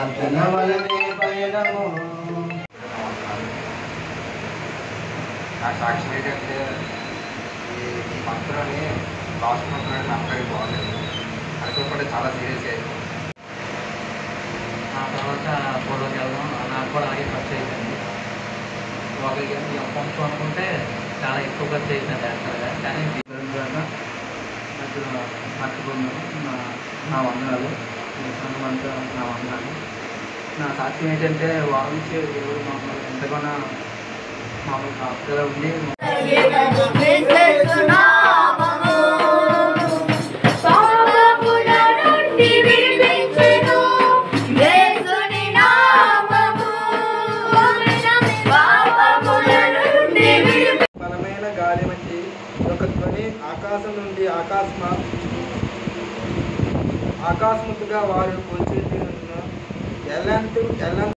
ప్రార్థన వలనే పయనము. నా సాక్షి ఏంటంటే ఈ మంత్రాన్ని లాస్ట్ మంత్రాన్ని నా అక్కడికి బాగలేదు, అనుకోకుండా చాలా సీరియస్ అయ్యింది. ఆ తర్వాత ఫోటోకి వెళ్దాం, నాకు కూడా అలాగే ఖర్చు అయిపోయింది. ఒకరికి కొంచెం అనుకుంటే చాలా ఎక్కువ ఖర్చు అయిపోయింది యాక్చువల్గా. కానీ మధ్యలో మర్చిపోతున్నాను. నా వందనాలు అంతా నా వందనాలు. నా సాక్ష్యం ఏంటంటే వాయించే దేవుడు మమ్మల్ని ఎంతగానో మాకు కాపుగా ఉండి బలమైన గాలి వంటి ఒక ధ్వని ఆకాశం నుండి ఆకాశముగా వారు కూర్చుంటున్న ఎల్లంత